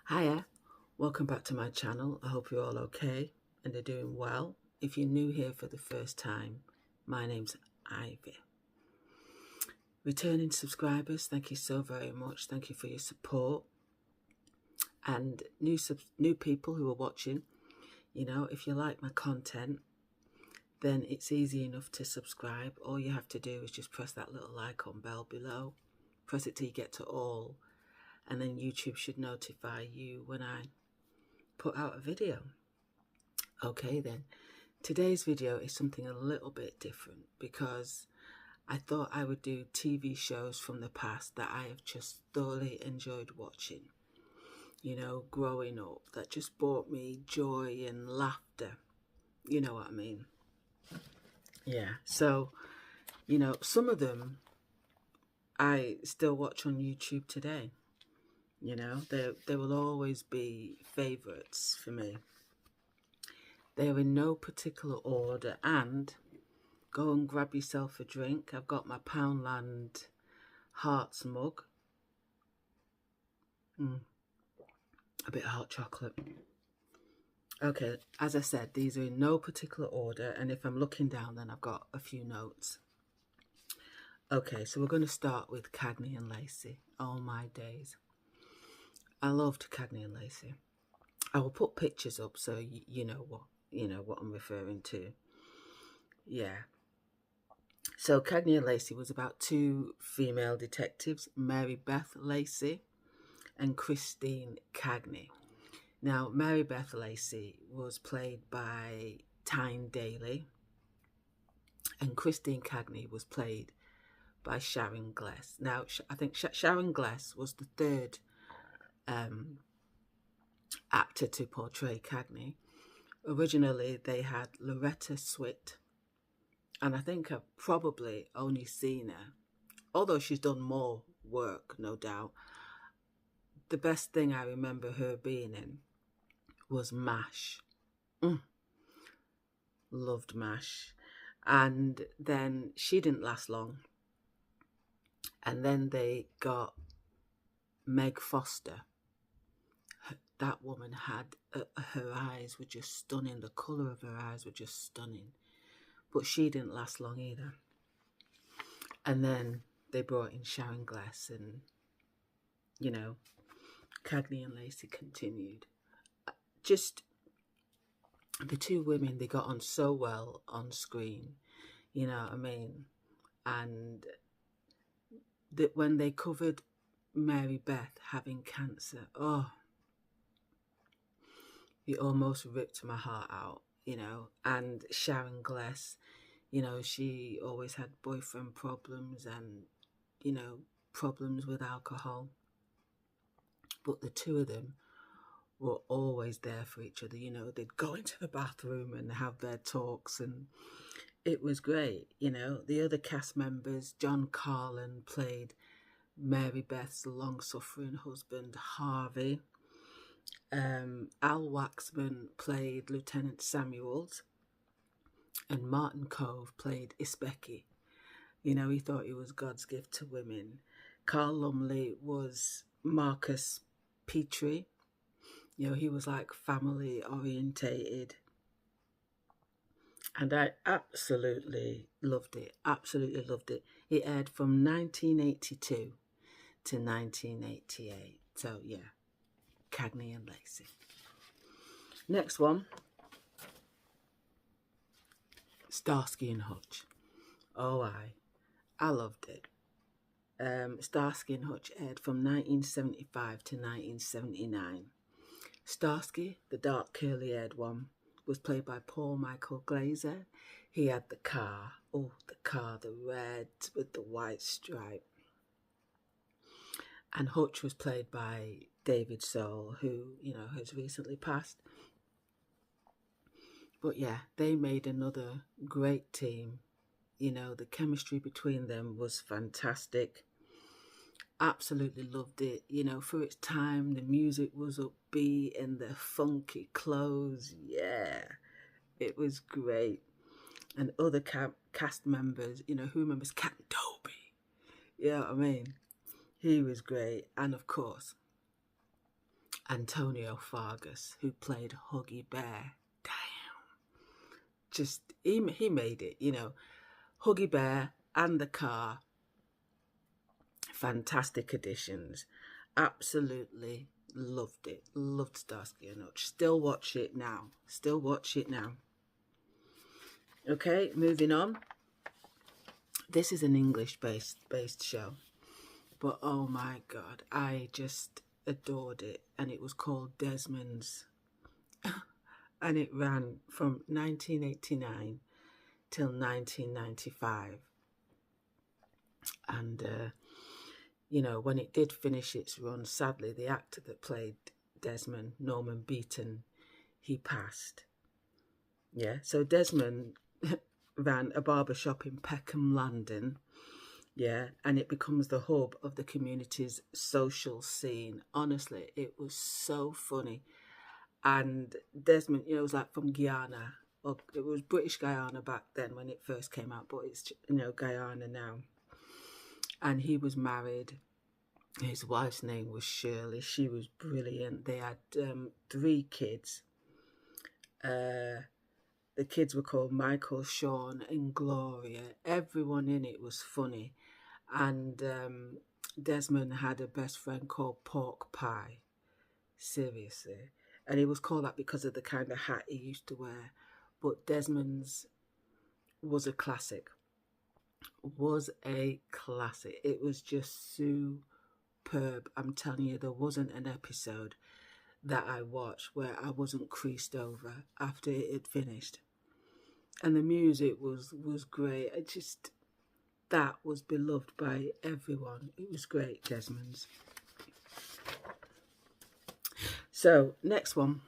Hiya, welcome back to my channel. I hope you're all okay and are doing well. If you're new here for the first time, my name's Ivy. Returning subscribers, thank you so very much. Thank you for your support. And new people who are watching, if you like my content, then it's easy enough to subscribe. All you have to do is just press that little icon bell below. Press it till you get to all, and then YouTube should notify you when I put out a video. Okay then, today's video is something a little bit different because I thought I would do TV shows from the past that I have just thoroughly enjoyed watching, growing up, that just brought me joy and laughter. You know what I mean? Yeah, so, some of them I still watch on YouTube today. They will always be favourites for me. They're in no particular order, and go and grab yourself a drink. I've got my Poundland Hearts mug. A bit of hot chocolate. Okay, as I said, these are in no particular order, and if I'm looking down, then I've got a few notes. Okay, so we're going to start with Cagney and Lacey. Oh my days. I loved Cagney and Lacey. I will put pictures up so you know what I'm referring to. Yeah. So Cagney and Lacey was about two female detectives, Mary Beth Lacey and Christine Cagney. Now, Mary Beth Lacey was played by Tyne Daly, and Christine Cagney was played by Sharon Gless. Now, I think Sharon Gless was the third actor to portray Cagney. Originally, they had Loretta Swit, and I think I've probably only seen her, although she's done more work, no doubt. The best thing I remember her being in was MASH. Loved MASH. And then she didn't last long. And then they got Meg Foster. That woman had, her eyes were just stunning. The colour of her eyes were just stunning. But she didn't last long either. And then they brought in Sharon Gless, and, Cagney and Lacey continued. Just the two women, they got on so well on screen, you know what I mean? And that when they covered Mary Beth having cancer, it almost ripped my heart out, And Sharon Gless, she always had boyfriend problems and, problems with alcohol. But the two of them were always there for each other. They'd go into the bathroom and have their talks, and it was great. The other cast members, John Carlin played Mary Beth's long-suffering husband, Harvey. Al Waxman played Lieutenant Samuels, and Martin Cove played Isbecki. He thought he was God's gift to women. Carl Lumley was Marcus Petrie. He was like family orientated. And I absolutely loved it. Absolutely loved it. It aired from 1982 to 1988. So, yeah. Cagney and Lacey. Next one. Starsky and Hutch. Oh, I loved it. Starsky and Hutch aired from 1975 to 1979. Starsky, the dark curly-haired one, was played by Paul Michael Glaser. He had the car, the red with the white stripe. And Hutch was played by David Soul, who, has recently passed. But yeah, they made another great team. The chemistry between them was fantastic. Absolutely loved it. For its time, the music was upbeat and the funky clothes. Yeah, it was great. And other cast members, who remembers Captain Toby? You know what I mean? He was great. And of course, Antonio Fargas, who played Huggy Bear. Damn. Just, he made it, you know. Huggy Bear and the car. Fantastic additions. Absolutely loved it. Loved Starsky and Hutch. Still watch it now. Still watch it now. Okay, moving on. This is an English-based show. But oh my God, I just adored it. And it was called Desmond's. And it ran from 1989 till 1995. And, you know, when it did finish its run, sadly, the actor that played Desmond, Norman Beaton, he passed. Yeah, so Desmond ran a barbershop in Peckham, London. Yeah, and it becomes the hub of the community's social scene. Honestly, it was so funny. And Desmond, you know, was like from Guyana. Or it was British Guyana back then when it first came out, but it's, you know, Guyana now. And he was married. His wife's name was Shirley. She was brilliant. They had 3 kids. The kids were called Michael, Sean and Gloria. Everyone in it was funny. And Desmond had a best friend called Pork Pie. Seriously. And he was called that because of the kind of hat he used to wear. But Desmond's was a classic. Was a classic. It was just superb. I'm telling you, there wasn't an episode that I watched where I wasn't creased over after it had finished. And the music was great. It just, that was beloved by everyone. It was great, Desmond's. So, next one.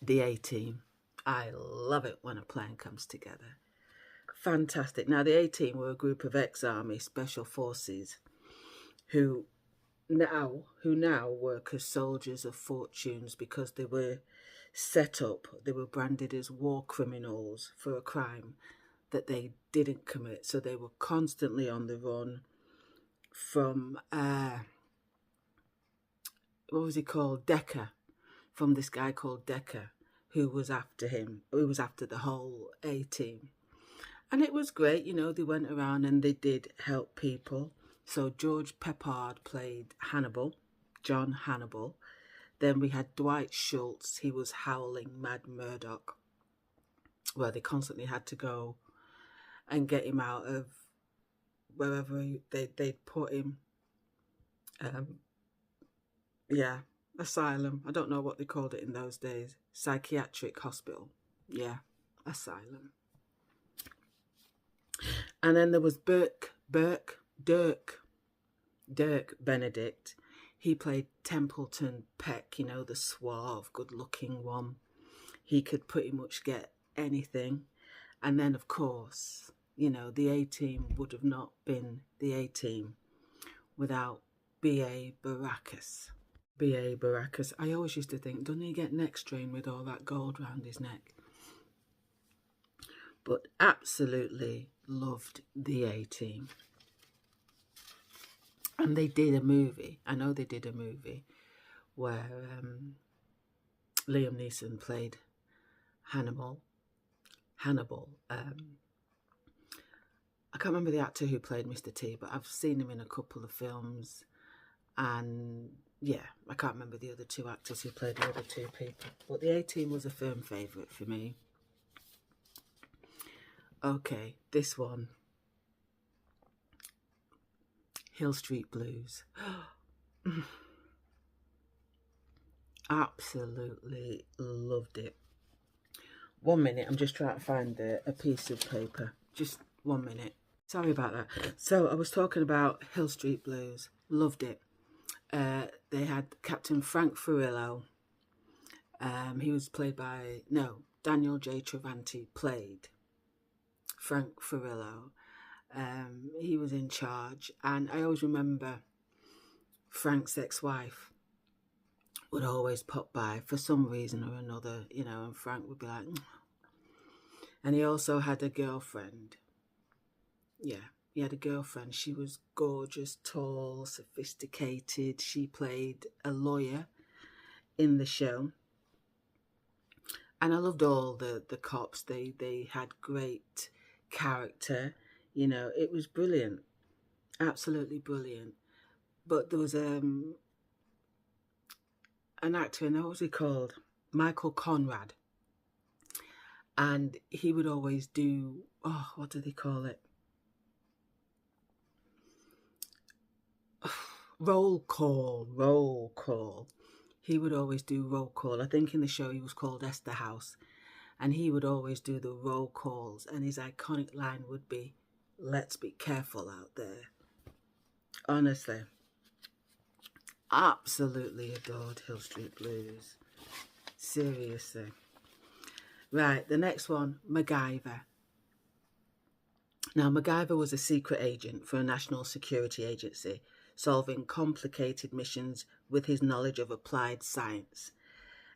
The A-Team. I love it when a plan comes together. Fantastic. Now, the A-Team were a group of ex-army special forces who now work as soldiers of fortunes because they were set up, they were branded as war criminals for a crime that they didn't commit. So they were constantly on the run from, what was he called? Decker. From this guy called Decker, who was after him, who was after the whole A-Team. And it was great, you know, they went around and they did help people. So George Peppard played Hannibal, John Hannibal. Then we had Dwight Schultz, he was Howling Mad Murdoch, where they constantly had to go and get him out of wherever they'd put him. Yeah, asylum. I don't know what they called it in those days. Psychiatric hospital. Yeah, asylum. And then there was Dirk Benedict. He played Templeton Peck, you know, the suave, good-looking one. He could pretty much get anything. And then, of course, you know, the A-Team would have not been the A-Team without B.A. Baracus. B.A. Baracus. I always used to think, doesn't he get neck strain with all that gold round his neck? But absolutely loved the A-Team. And they did a movie. I know they did a movie where Liam Neeson played Hannibal. I can't remember the actor who played Mr. T, but I've seen him in a couple of films. And yeah, I can't remember the other 2 actors who played the other 2 people. But the A-Team was a firm favourite for me. Okay, this one. Hill Street Blues. Absolutely loved it. 1 minute, I'm just trying to find a piece of paper. Just 1 minute. Sorry about that. So I was talking about Hill Street Blues. Loved it. They had Captain Frank Furillo. He was played by, Daniel J. Travanti played Frank Furillo. He was in charge, and I always remember Frank's ex-wife would always pop by for some reason or another, you know, and Frank would be like, and he also had a girlfriend. Yeah, He had a girlfriend. She was gorgeous, tall, sophisticated. She played a lawyer in the show. And I loved all the cops. They had great character. You know, it was brilliant. Absolutely brilliant. But there was an actor, and what was he called? Michael Conrad. And he would always do, oh, what do they call it? Roll call. He would always do roll call. I think in the show he was called Esterhaus. And he would always do the roll calls. And his iconic line would be, "Let's be careful out there." Honestly. Absolutely adored Hill Street Blues. Seriously. Right, the next one, MacGyver. Now, MacGyver was a secret agent for a national security agency, solving complicated missions with his knowledge of applied science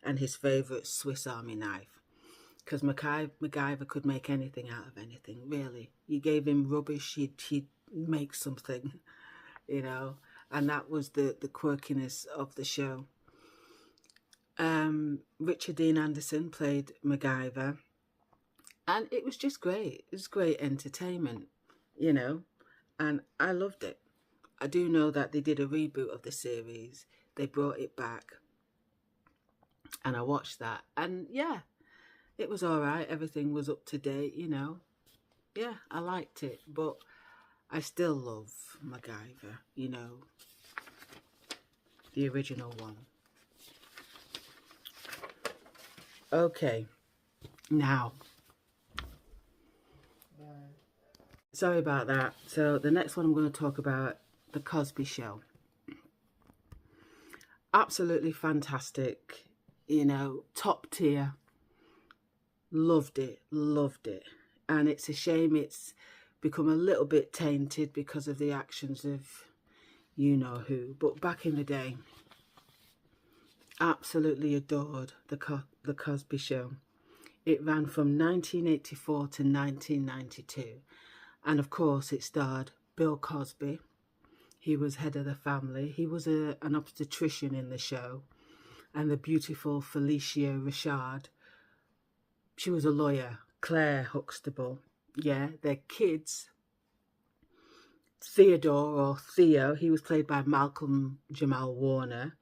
and his favourite Swiss Army knife. Because MacGyver could make anything out of anything, really. You gave him rubbish, he'd make something, you know. And that was the quirkiness of the show. Richard Dean Anderson played MacGyver. And it was just great. It was great entertainment, you know. And I loved it. I do know that they did a reboot of the series. They brought it back. And I watched that. And yeah, it was all right. Everything was up to date, you know. Yeah, I liked it. But I still love MacGyver, you know. The original one. Okay. Now. Sorry about that. So the next one I'm going to talk about, The Cosby Show. Absolutely fantastic, you know, top tier. Loved it. And it's a shame it's become a little bit tainted because of the actions of you know who. But back in the day, absolutely adored The Cosby Show. It ran from 1984 to 1992. And of course, it starred Bill Cosby. He was head of the family. He was an obstetrician in the show. And the beautiful Felicia Rashad. She was a lawyer, Claire Huxtable. Yeah, their kids, Theodore or Theo, he was played by Malcolm Jamal Warner.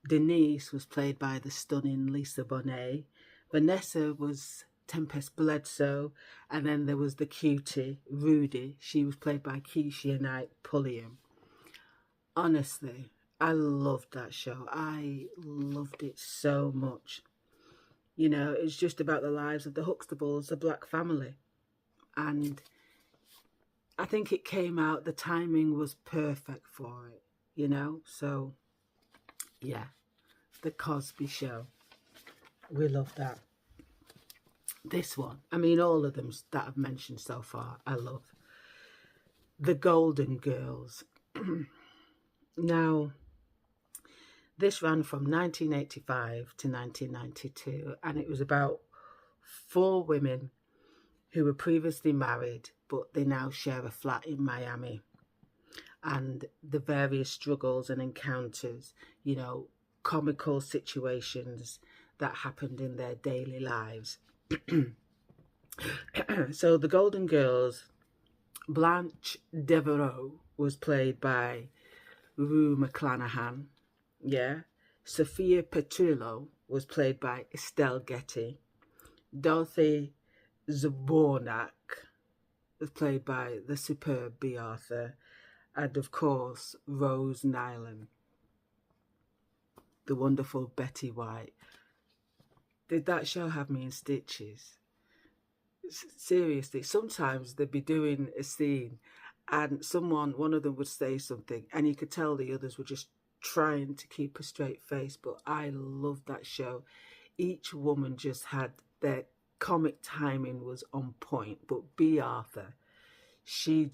Denise was played by the stunning Lisa Bonet. Vanessa was Tempest Bledsoe, and then there was the cutie, Rudy. She was played by Keisha Knight Pulliam. Honestly, I loved that show. I loved it so much. You know, it's just about the lives of the Huxtables, a black family. And I think it came out, the timing was perfect for it, you know? So, yeah, The Cosby Show. We love that. This one, I mean, all of them that I've mentioned so far, I love. The Golden Girls. Now, this ran from 1985 to 1992, and it was about 4 women who were previously married, but they now share a flat in Miami. And the various struggles and encounters, you know, comical situations that happened in their daily lives. So the Golden Girls, Blanche Devereaux was played by Rue McClanahan. Yeah. Sophia Petrillo was played by Estelle Getty. Dorothy Zbornak was played by the superb Bea Arthur. And of course, Rose Nylund, the wonderful Betty White. Did that show have me in stitches? Seriously, sometimes they'd be doing a scene and one of them would say something and you could tell the others were just trying to keep a straight face. But I loved that show. Each woman just had their comic timing was on point. But Bea Arthur, she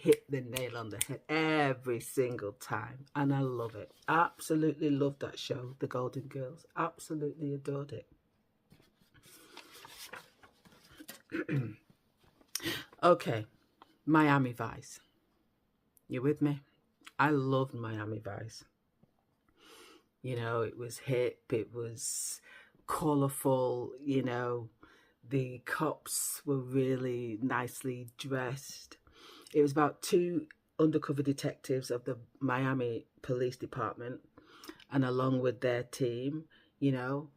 hit the nail on the head every single time. And I love it. Absolutely loved that show, The Golden Girls. Absolutely adored it. Okay. Miami Vice. You with me? I loved Miami Vice. You know, it was hip, it was colourful, you know, the cops were really nicely dressed. It was about two undercover detectives of the Miami Police Department, and along with their team, you know,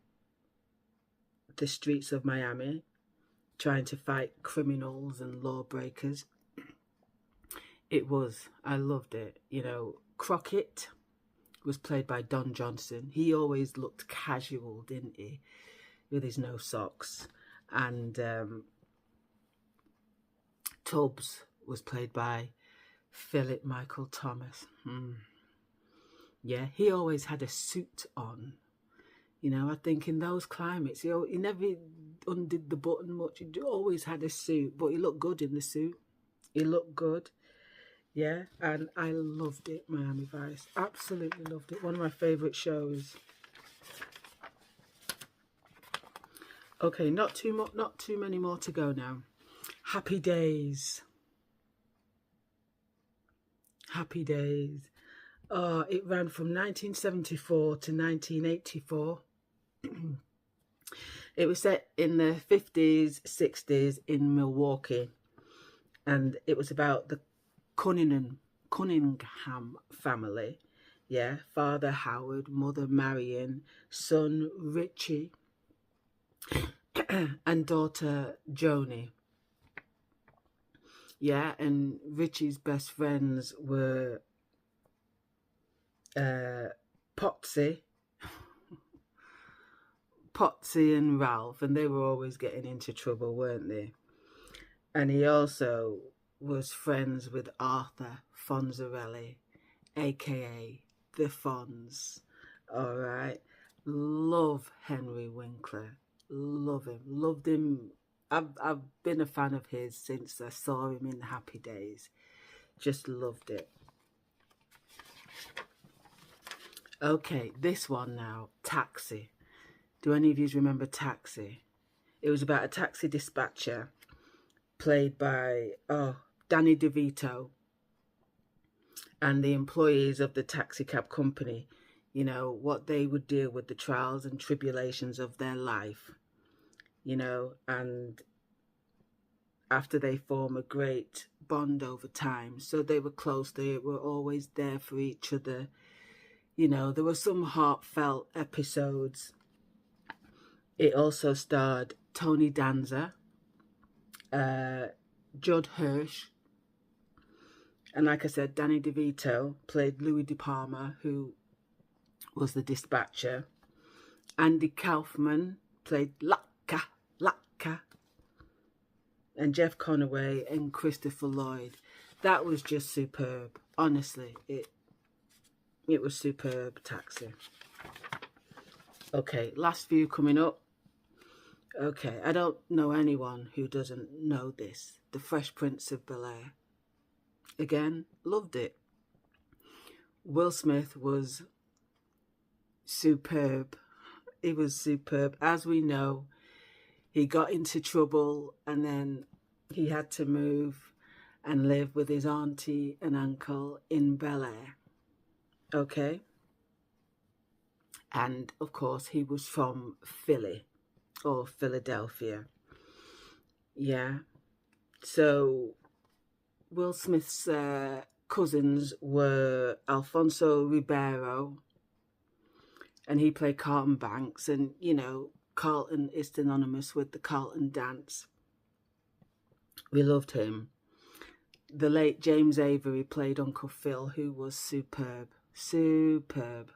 the streets of Miami, trying to fight criminals and lawbreakers. I loved it. You know, Crockett was played by Don Johnson. He always looked casual, didn't he? With his no socks. And Tubbs was played by Philip Michael Thomas. Yeah, he always had a suit on. You know, I think in those climates, he never undid the button much. He always had a suit, but he looked good in the suit. He looked good. Yeah, and I loved it, Miami Vice. Absolutely loved it. One of my favourite shows. Okay, not too many more to go now. Happy Days. Happy Days. It ran from 1974 to 1984. It was set in the 50s, 60s in Milwaukee. And it was about the Cunningham family. Yeah, father Howard, mother Marion, son Richie, and daughter Joni. Yeah, and Richie's best friends were Potsy and Ralph, and they were always getting into trouble, weren't they? And he also was friends with Arthur Fonzarelli, aka the Fonz. All right. Love Henry Winkler. Love him. Loved him. I've been a fan of his since I saw him in Happy Days. Just loved it. Okay, this one now. Taxi. Do any of you remember Taxi? It was about a taxi dispatcher played by Danny DeVito and the employees of the taxi cab company. You know, what they would deal with, the trials and tribulations of their life. You know, and after they form a great bond over time. So they were close, they were always there for each other. You know, there were some heartfelt episodes. It also starred Tony Danza, Judd Hirsch, and like I said, Danny DeVito played Louis De Palma, who was the dispatcher. Andy Kaufman played Latka, and Jeff Conaway and Christopher Lloyd. That was just superb. Honestly, it was superb, Taxi. Okay, last few coming up. Okay, I don't know anyone who doesn't know this. The Fresh Prince of Bel-Air. Again, loved it. Will Smith was superb. He was superb. As we know, he got into trouble and then he had to move and live with his auntie and uncle in Bel-Air. Okay? And, of course, he was from Philly or Philadelphia. Yeah. So Will Smith's cousins were Alfonso Ribeiro, and he played Carlton Banks. And, you know, Carlton is synonymous with the Carlton dance. We loved him. The late James Avery played Uncle Phil, who was superb. Superb.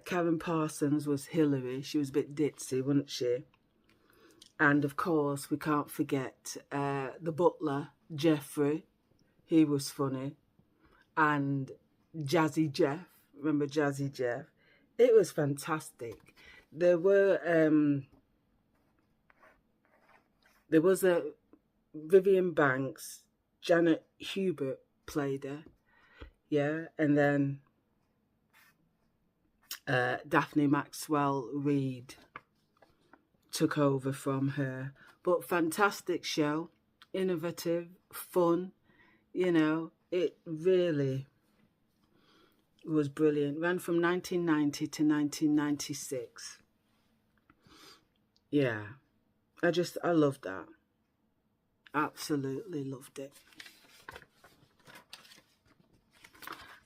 Karen Parsons was Hillary. She was a bit ditzy, wasn't she? And, of course, we can't forget the butler, Jeffrey. He was funny. And Jazzy Jeff. Remember Jazzy Jeff? It was fantastic. There was a Vivian Banks, Janet Hubert played her. Yeah, and then Daphne Maxwell Reid took over from her. But fantastic show. innovative, fun. You know, it really was brilliant. Ran from 1990 to 1996. Yeah, I loved that. Absolutely loved it.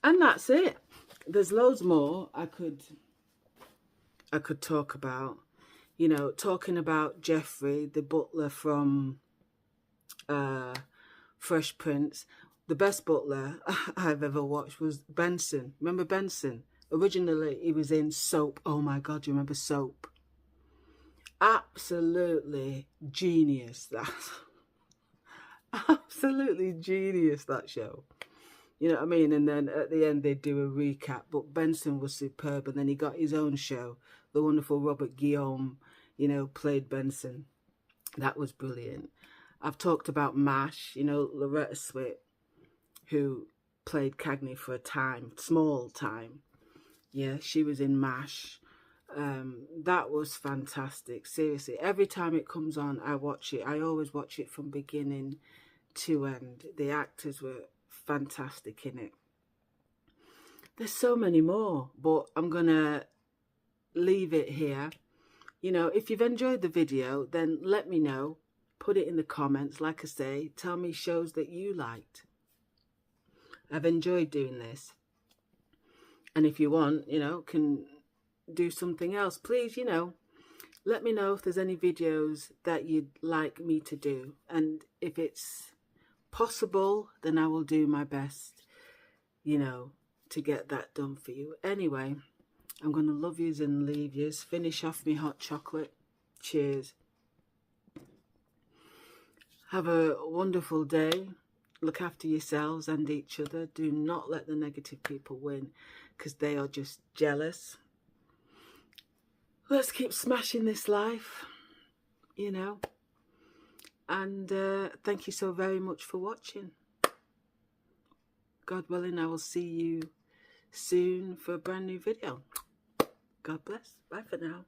And that's it. There's loads more I could talk about. You know, talking about Jeffrey, the butler from Fresh Prince. The best butler I've ever watched was Benson. Remember Benson? Originally, he was in Soap. Oh my God, do you remember Soap? Absolutely genius, that. Absolutely genius, that show. You know what I mean? And then at the end, they'd do a recap. But Benson was superb. And then he got his own show. The wonderful Robert Guillaume, you know, played Benson. That was brilliant. I've talked about MASH, you know, Loretta Swit, who played Cagney for a time, small time. Yeah, she was in MASH. That was fantastic. Seriously, every time it comes on, I watch it. I always watch it from beginning to end. The actors were fantastic in it. There's so many more, but I'm gonna leave it here. You know, if you've enjoyed the video, then let me know. Put it in the comments. Like I say, tell me shows that you liked. I've enjoyed doing this. And if you want, you know, can do something else, please, you know, let me know if there's any videos that you'd like me to do. And if it's possible, then I will do my best, you know, to get that done for you. Anyway, I'm going to love yous and leave yous. Finish off me hot chocolate. Cheers. Have a wonderful day. Look after yourselves and each other. Do not let the negative people win, because they are just jealous. Let's keep smashing this life, you know. And thank you so very much for watching. God willing, I will see you soon for a brand new video. God bless. Bye for now.